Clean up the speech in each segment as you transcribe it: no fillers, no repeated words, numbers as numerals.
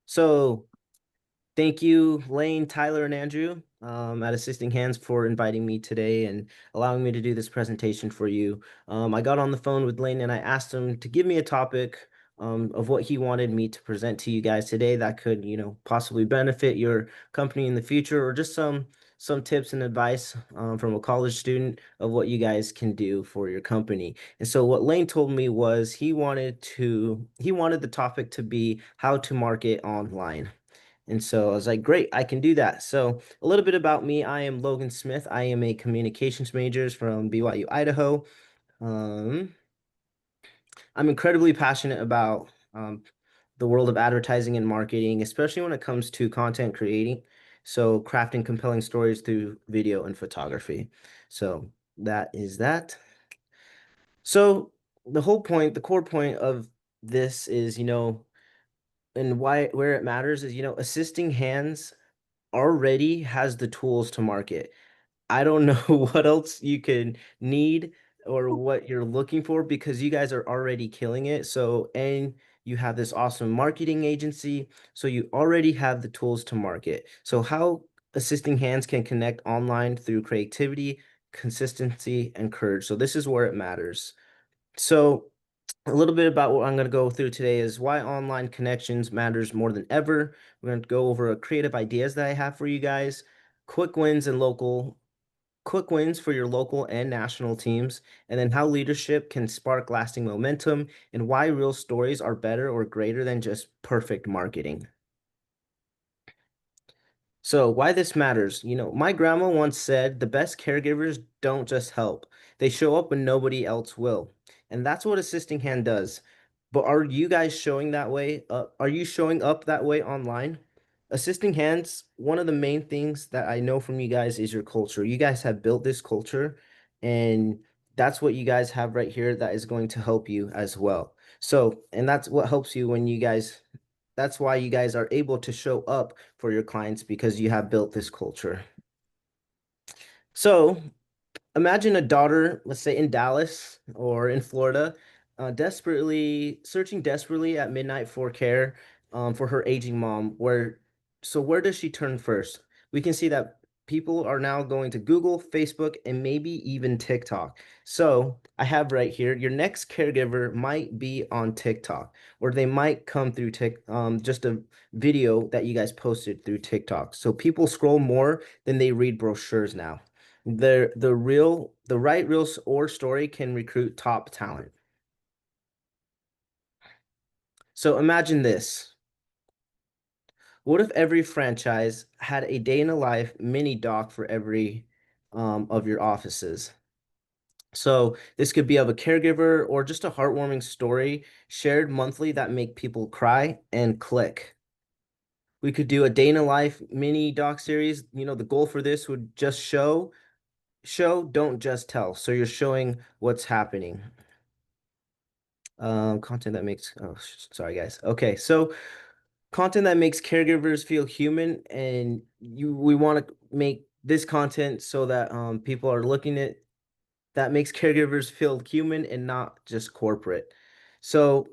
So thank you, Lane, Tyler, and Andrew at Assisting Hands for inviting me today and allowing me to do this presentation for you. I got on the phone with Lane and I asked him to give me a topic of what he wanted me to present to you guys today that could, possibly benefit your company in the future, or just some tips and advice from a college student of what you guys can do for your company. And so what Lane told me was he wanted the topic to be how to market online. And so I was like, great, I can do that. So a little bit about me. I am Logan Smith. I am a communications major from BYU, Idaho. Um, I'm incredibly passionate about the world of advertising and marketing, especially when it comes to content creating. So crafting compelling stories through video and photography. So that is that. So the core point of this is, and where it matters is, assisting hands already has the tools to market. I don't know what else you can need or what you're looking for because you guys are already killing it. So, and you have this awesome marketing agency, so you already have the tools to market. So, how Assisting Hands can connect online through creativity, consistency, and courage. So, this is where it matters. So, a little bit about what I'm going to go through today is why online connections matters more than ever. We're going to go over creative ideas that I have for you guys, quick wins and local quick wins for your local and national teams, and then how leadership can spark lasting momentum and why real stories are better or greater than just perfect marketing. So, why this matters? My grandma once said the best caregivers don't just help, they show up when nobody else will. And that's what Assisting Hand does. But are you guys showing that way? Are you showing up that way online? Assisting Hands, one of the main things that I know from you guys is your culture. You guys have built this culture, and that's what you guys have right here that is going to help you as well. So, and that's what helps you when that's why you guys are able to show up for your clients because you have built this culture. So imagine a daughter, let's say in Dallas or in Florida, searching desperately at midnight for care for her aging mom. Where does she turn first? We can see that people are now going to Google, Facebook, and maybe even TikTok. So I have right here, your next caregiver might be on TikTok, or they might come through just a video that you guys posted through TikTok. So people scroll more than they read brochures now. The right reel or story can recruit top talent. So imagine this. What if every franchise had a day in a life mini doc for every of your offices? So this could be of a caregiver or just a heartwarming story shared monthly that make people cry and click. We could do a day in a life mini doc series. The goal for this would just show, don't just tell. So you're showing what's happening. Content that makes, sorry guys. Okay, so content that makes caregivers feel human, and we want to make this content so that people are looking at that makes caregivers feel human and not just corporate. So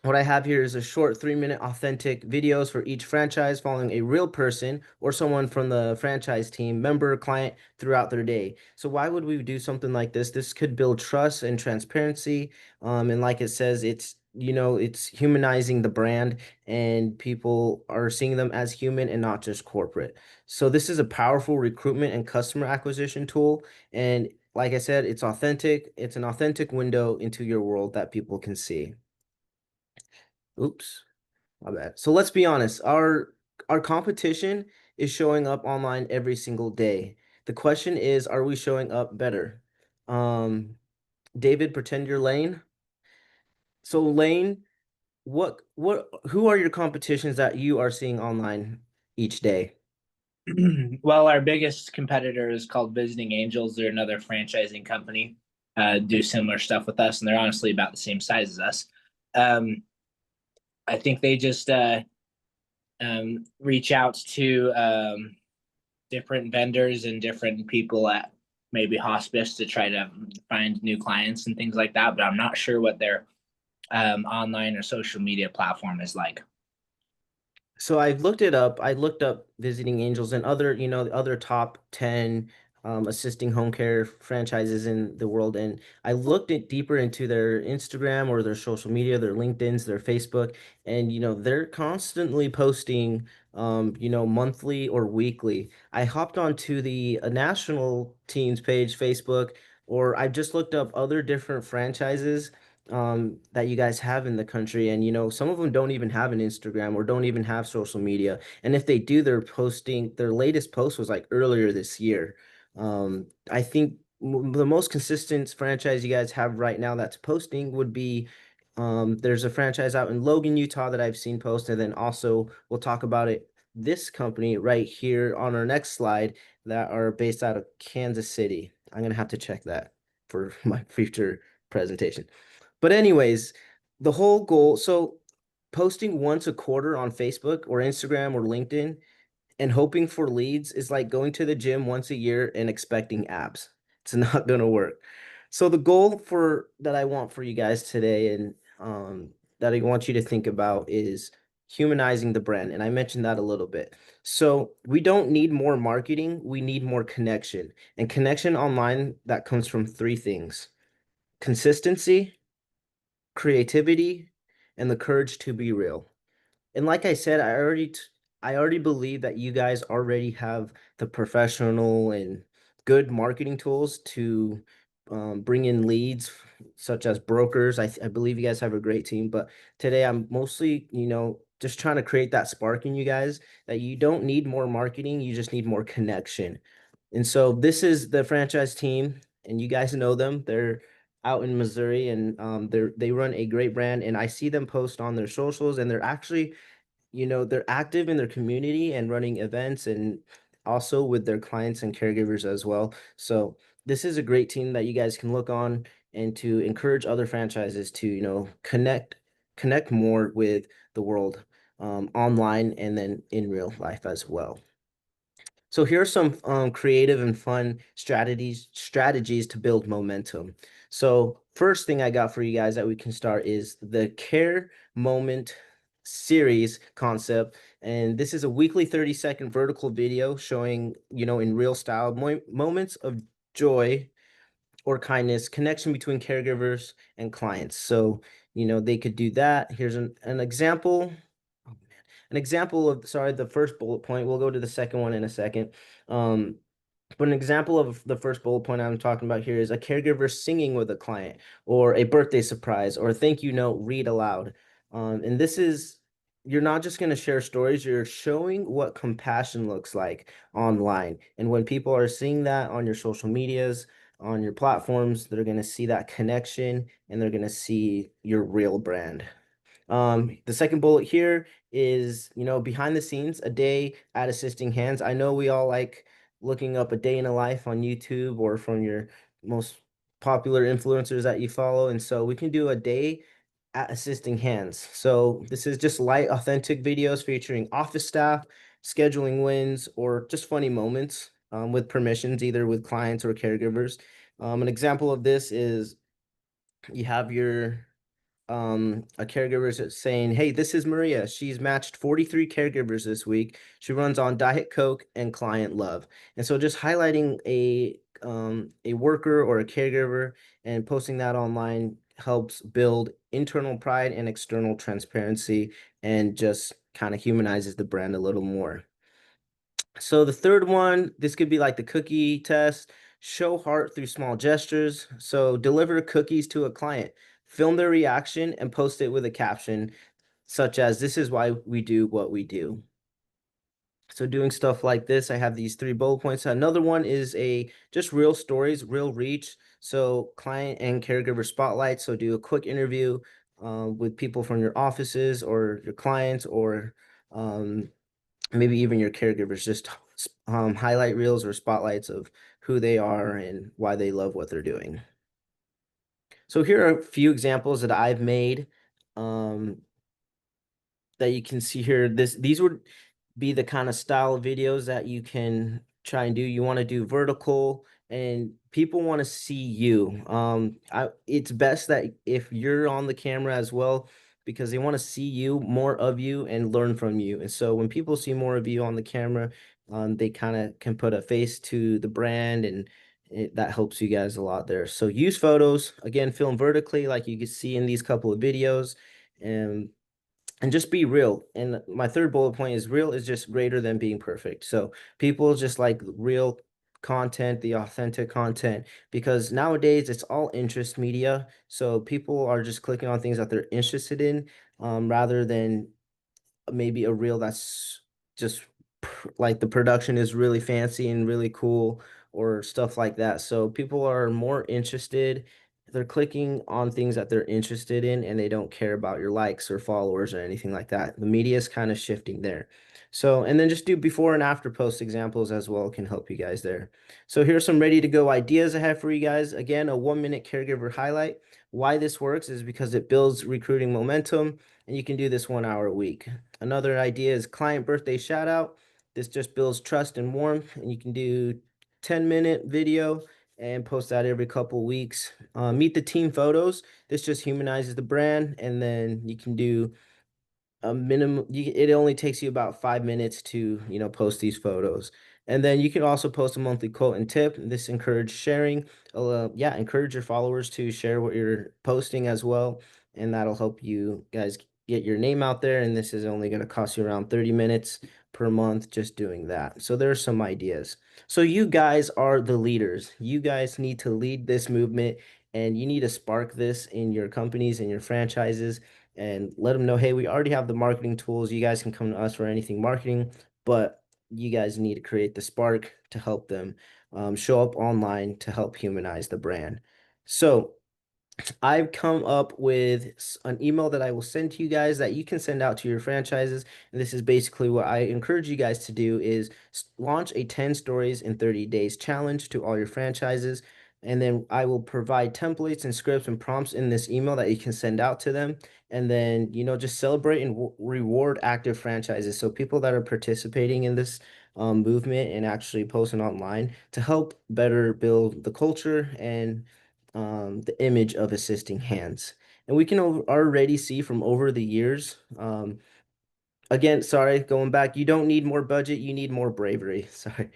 what I have here is a short 3-minute authentic videos for each franchise following a real person or someone from the franchise team, member, client throughout their day. So why would we do something like this? This could build trust and transparency. And like it says, it's humanizing the brand and people are seeing them as human and not just corporate. So this is a powerful recruitment and customer acquisition tool. And like I said, it's authentic. It's an authentic window into your world that people can see. Oops. My bad. So let's be honest. Our competition is showing up online every single day. The question is, are we showing up better? Um, David, pretend you're Lane. So Lane, who are your competitions that you are seeing online each day? Well, our biggest competitor is called Visiting Angels. They're another franchising company, do similar stuff with us, and they're honestly about the same size as us. Um, I think they just reach out to different vendors and different people at maybe hospice to try to find new clients and things like that. But I'm not sure what their online or social media platform is like. So I've looked it up. I looked up Visiting Angels and other, the other top 10 assisting home care franchises in the world. And I looked it deeper into their Instagram or their social media, their LinkedIn's, their Facebook, and they're constantly posting monthly or weekly. I hopped onto the national teams page, Facebook, or I just looked up other different franchises that you guys have in the country. And some of them don't even have an Instagram or don't even have social media. And if they do, they're posting, their latest post was like earlier this year. I think the most consistent franchise you guys have right now that's posting would be there's a franchise out in Logan, Utah that I've seen post, and then also we'll talk about it. This company right here on our next slide that are based out of Kansas City. I'm gonna have to check that for my future presentation. But anyways, the whole goal, so posting once a quarter on Facebook or Instagram or LinkedIn and hoping for leads is like going to the gym once a year and expecting abs. It's not going to work. So the goal for that I want for you guys today and that I want you to think about is humanizing the brand. And I mentioned that a little bit. So we don't need more marketing, we need more connection. And connection online that comes from three things: consistency, creativity, and the courage to be real. And like I said, I already believe that you guys already have the professional and good marketing tools to bring in leads, such as brokers. I believe you guys have a great team, but today I'm mostly, just trying to create that spark in you guys that you don't need more marketing, you just need more connection. And so this is the franchise team, and you guys know them. They're out in Missouri, and they run a great brand. And I see them post on their socials, and they're actually, they're active in their community and running events, and also with their clients and caregivers as well. So this is a great team that you guys can look on and to encourage other franchises to, connect more with the world online and then in real life as well. So here are some creative and fun strategies to build momentum. So first thing I got for you guys that we can start is the Care Moment series concept. And this is a weekly 30-second vertical video showing, in real style, moments of joy or kindness, connection between caregivers and clients. So, they could do that. Here's an example. Oh, man. An example of, sorry, the first bullet point. We'll go to the second one in a second. Um, but an example of the first bullet point I'm talking about here is a caregiver singing with a client, or a birthday surprise, or a thank you note read aloud. And this is, you're not just going to share stories, you're showing what compassion looks like online. And when people are seeing that on your social medias, on your platforms, they're going to see that connection and they're going to see your real brand. The second bullet here is, behind the scenes, a day at Assisting Hands. I know we all like looking up a day in a life on YouTube or from your most popular influencers that you follow. And so we can do a day at Assisting Hands. So this is just light, authentic videos featuring office staff, scheduling wins, or just funny moments with permissions, either with clients or caregivers. An example of this is you have your a caregiver is saying, "Hey, this is Maria. She's matched 43 caregivers this week. She runs on Diet Coke and Client Love." And so just highlighting a worker or a caregiver and posting that online helps build internal pride and external transparency and just kind of humanizes the brand a little more. So the third one, this could be like the cookie test. Show heart through small gestures. So deliver cookies to a client, film their reaction, and post it with a caption such as, "This is why we do what we do." So doing stuff like this, I have these three bullet points. Another one is a just real stories, real reach. So client and caregiver spotlight. So do a quick interview with people from your offices or your clients, or um, maybe even your caregivers. Just highlight reels or spotlights of who they are and why they love what they're doing. So here are a few examples that I've made um, that you can see here. These would be the kind of style of videos that you can try and do. You want to do vertical, and people want to see you. It's best that if you're on the camera as well, because they want to see you, more of you, and learn from you. And so when people see more of you on the camera, they kind of can put a face to the brand, and that helps you guys a lot there. So use photos, again, film vertically, like you can see in these couple of videos, and just be real. And my third bullet point is real is just greater than being perfect. So people just like real content, the authentic content, because nowadays it's all interest media. So people are just clicking on things that they're interested in, rather than maybe a reel that's just like the production is really fancy and really cool or stuff like that. So people are more interested. They're clicking on things that they're interested in, and they don't care about your likes or followers or anything like that. The media is kind of shifting there. So, and then just do before and after post examples as well can help you guys there. So here's some ready to go ideas I have for you guys. Again, a 1 minute caregiver highlight. Why this works is because it builds recruiting momentum, and you can do this 1 hour a week. Another idea is client birthday shout out. This just builds trust and warmth, and you can do 10-minute video and post that every couple weeks. Meet the team photos. This just humanizes the brand, and then you can do a minimum. It only takes you about 5 minutes to post these photos. And then you can also post a monthly quote and tip. This encourage sharing. Yeah, encourage your followers to share what you're posting as well, and that'll help you guys get your name out there. And this is only going to cost you around 30 minutes per month just doing that. So there are some ideas. So you guys are the leaders. You guys need to lead this movement, and you need to spark this in your companies and your franchises, and let them know, hey, we already have the marketing tools. You guys can come to us for anything marketing, but you guys need to create the spark to help them show up online to help humanize the brand. So I've come up with an email that I will send to you guys that you can send out to your franchises. And this is basically what I encourage you guys to do is launch a 10 stories in 30 days challenge to all your franchises. And then I will provide templates and scripts and prompts in this email that you can send out to them. And then, just celebrate and reward active franchises. So people that are participating in this movement and actually posting online to help better build the culture and the image of assisting hands. And we can already see from over the years, again, sorry, going back, you don't need more budget, you need more bravery. Sorry.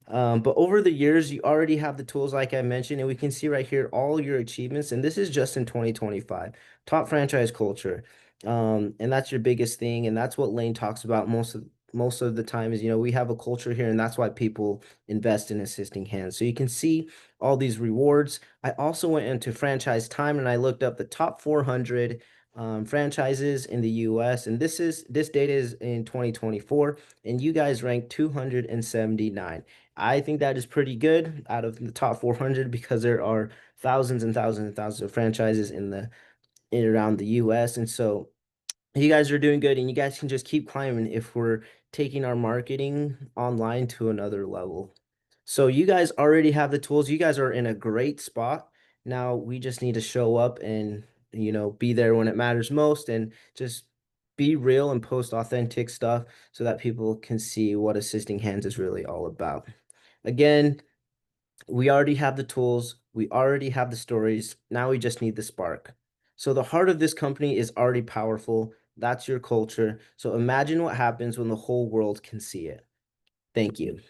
But over the years, you already have the tools like I mentioned, and we can see right here all your achievements. And this is just in 2025. Top franchise culture. And that's your biggest thing. And that's what Lane talks about most of the time is, we have a culture here, and that's why people invest in assisting hands. So you can see all these rewards. I also went into franchise time, and I looked up the top 400 franchises in the US, and this data is in 2024, and you guys ranked 279. I think that is pretty good out of the top 400, because there are thousands and thousands and thousands of franchises in around the US. And so you guys are doing good, and you guys can just keep climbing if we're taking our marketing online to another level. So you guys already have the tools. You guys are in a great spot. Now we just need to show up and, be there when it matters most, and just be real and post authentic stuff so that people can see what Assisting Hands is really all about. Again, we already have the tools, we already have the stories. Now we just need the spark. So the heart of this company is already powerful. That's your culture. So imagine what happens when the whole world can see it. Thank you.